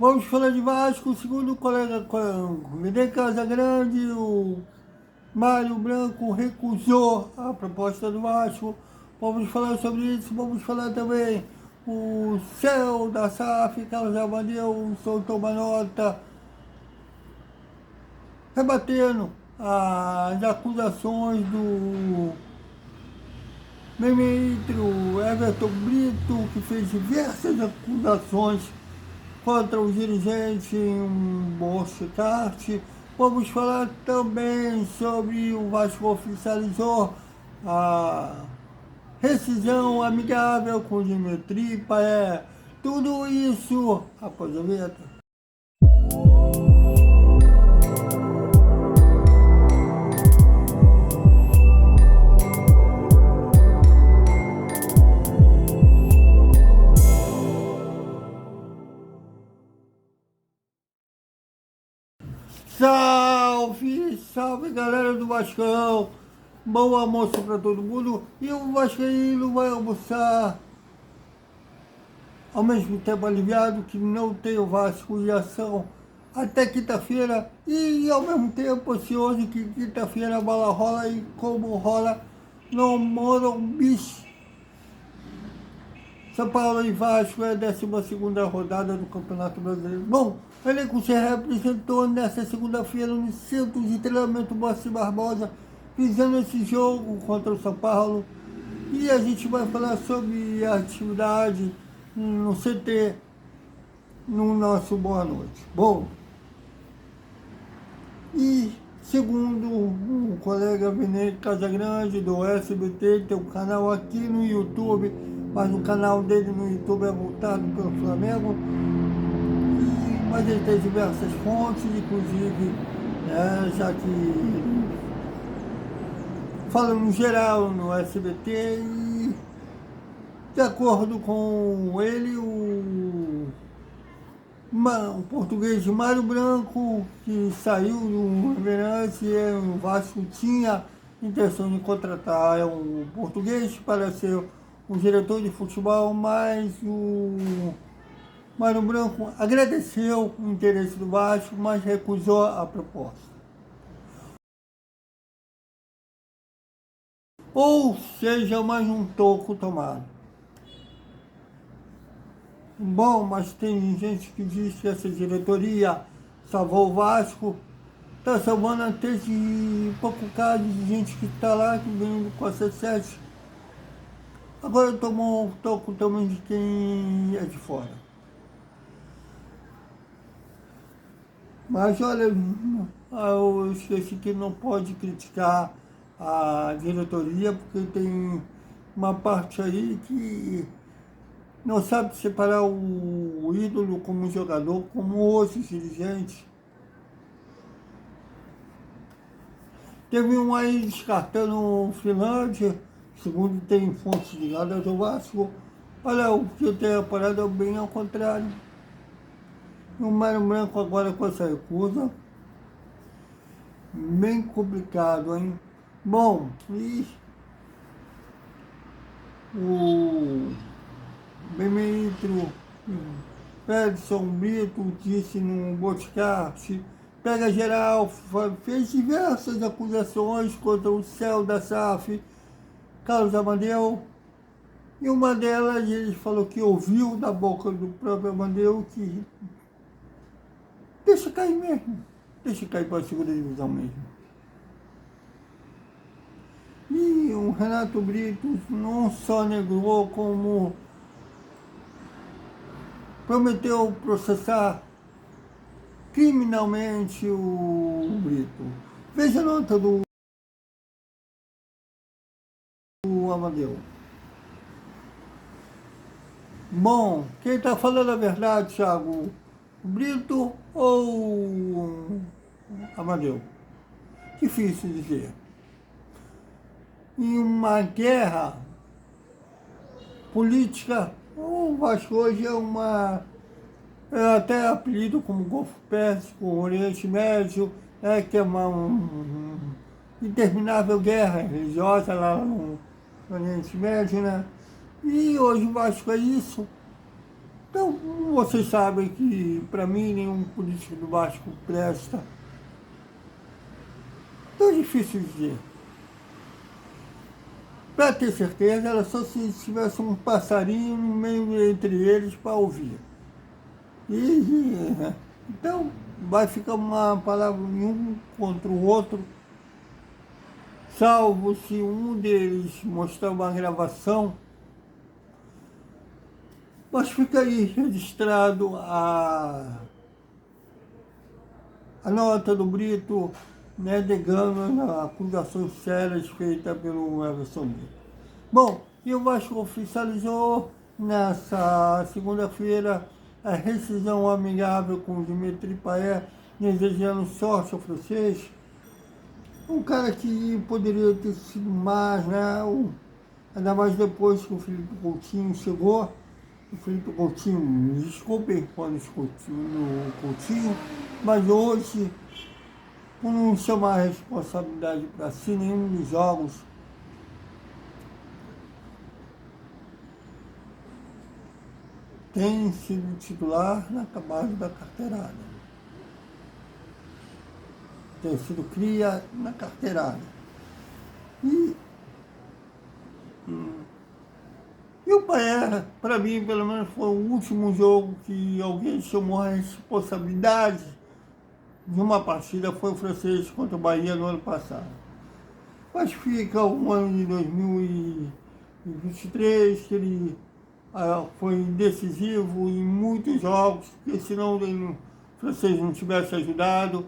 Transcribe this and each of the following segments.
Vamos falar de Vasco, segundo o colega Vene Casagrande, o Mário Branco recusou a proposta do Vasco. Vamos falar sobre isso, vamos falar também o céu da SAF, Carlos Amadeu, soltou uma nota rebatendo as acusações do ministro Everton Brito, que fez diversas acusações contra o dirigente Boschicart. Vamos falar também sobre o Vasco oficializou a rescisão amigável com o Dimitri Payet. Tudo isso após a vinheta. Salve, salve galera do Vascão! Bom almoço para todo mundo. E o Vascaíno vai almoçar ao mesmo tempo aliviado que não tem o Vasco em ação até quinta-feira e ao mesmo tempo ansioso que quinta-feira a bola rola e como rola no Morumbi. São Paulo e Vasco é a 12ª rodada do Campeonato Brasileiro. Bom, o elenco se representou nesta segunda-feira no Centro de Treinamento Moacir Barbosa, visando esse jogo contra o São Paulo. E a gente vai falar sobre a atividade no CT, no nosso Boa Noite. Bom, e segundo o colega Vene Casagrande do SBT, tem um canal aqui no YouTube, mas o canal dele no YouTube é voltado pelo Flamengo, mas ele tem diversas fontes, inclusive, já que fala no geral no SBT, e de acordo com ele, o português Mário Branco, que saiu do Fluminense, o Vasco tinha intenção de contratar um português para ser o diretor de futebol, mas o Mário Branco agradeceu o interesse do Vasco, mas recusou a proposta. Ou seja, mais um toco tomado. Bom, mas tem gente que diz que essa diretoria salvou o Vasco, está salvando até de pouco caso de gente que está lá, que vem com a C7. Agora tomou um toco também de quem é de fora. Mas olha, eu esqueci que não pode criticar a diretoria, porque tem uma parte aí que não sabe separar o ídolo como jogador, como outros dirigentes. Teve um aí descartando o Finlândia, segundo tem fontes ligadas ao Vasco. Olha, o que eu tenho parado é bem ao contrário. E o Mário Branco agora com essa recusa, bem complicado, hein? Bom, e o ministro Edson Brito disse no podcast, pega geral, fez diversas acusações contra o céu da SAF, Carlos Amadeu, e uma delas ele falou que ouviu da boca do próprio Amadeu que deixa cair mesmo, deixa cair para a segunda divisão mesmo. E o Renato Brito não só negou, como prometeu processar criminalmente o Brito. Veja a nota do Amadeu. Bom, quem está falando a verdade, Thiago? O Brito ou o Amadeu? Difícil dizer. Em uma guerra política, o Vasco hoje é até apelido como Golfo Pérsico, Oriente Médio, que é uma interminável guerra religiosa lá no Oriente Médio, né? E hoje o Vasco é isso. Então, vocês sabem que, para mim, nenhum político do Vasco presta. Tão difícil dizer. Para ter certeza, era só se tivesse um passarinho no meio entre eles para ouvir. Então, vai ficar uma palavra em um contra o outro, salvo se um deles mostrar uma gravação. Mas fica aí registrado a nota do Brito, né, negando as acusações sérias feitas pelo Everson Brito. Bom, e o Vasco oficializou nessa segunda-feira a rescisão amigável com o Dimitri Payet, desejando sorte ao francês. Um cara que poderia ter sido mais, né? Ainda mais depois que o Felipe Coutinho chegou. O Felipe Coutinho, me desculpem quando discutiu no Coutinho, mas hoje, por não chamar a responsabilidade para si, nenhum dos jogos, tem sido titular na base da carteirada. Tem sido cria na carteirada. E o Payet, para mim, pelo menos, foi o último jogo que alguém chamou a responsabilidade de uma partida, foi o francês contra o Bahia no ano passado. Mas fica o ano de 2023, que ele foi decisivo em muitos jogos, porque senão o francês não tivesse ajudado,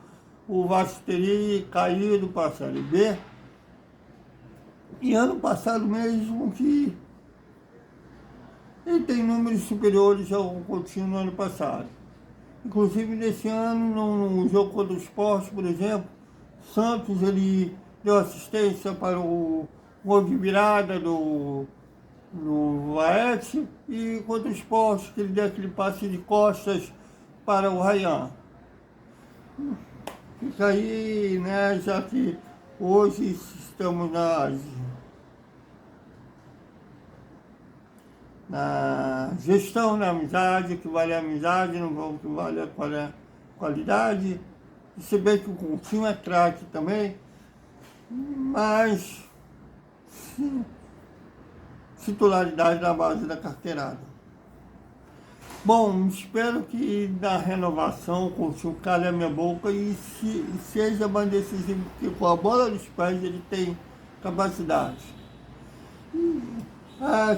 o Vasco teria caído para a Série B. E ano passado mesmo que ele tem números superiores ao Coutinho no ano passado. Inclusive, nesse ano, no jogo contra o Sport, por exemplo, Santos, ele deu assistência para o gol de virada do Laet, e contra o Sport, que ele deu aquele passe de costas para o Ryan. Fica aí, né, já que hoje estamos na gestão da amizade, que vale a amizade, não que vale a qualidade. E se bem que o Coutinho é craque também, mas titularidade na base da carteirada. Bom, espero que na renovação o Coutinho calhe a minha boca e seja mais decisivo, porque com a bola dos pés ele tem capacidade.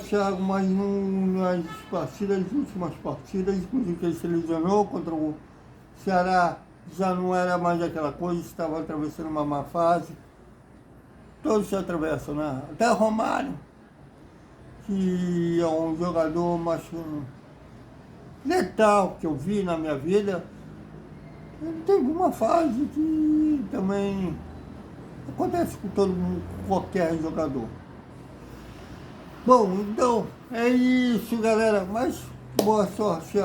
Thiago, mas nas últimas partidas, inclusive que ele se lesionou contra o Ceará, já não era mais aquela coisa, estava atravessando uma má fase. Todos se atravessam, né? Até o Romário, que é um jogador mais letal que eu vi na minha vida, ele teve uma fase que também acontece com todo mundo, com qualquer jogador. Bom, então é isso, galera. Mas boa sorte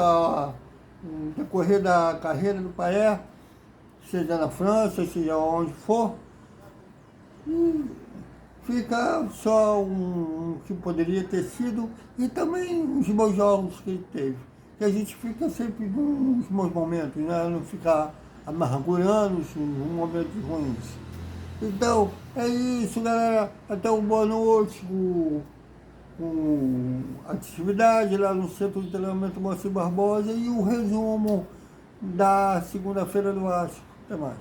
no decorrer da carreira do Payet, seja na França, seja onde for. E fica só um que poderia ter sido, e também os bons jogos que ele teve. Que a gente fica sempre nos bons momentos, né? Não ficar amargurando os momentos ruins. Então, é isso, galera. Até uma boa noite. Com atividade lá no Centro de Treinamento Moacir Barbosa e o resumo da segunda-feira do Vasco. Até mais.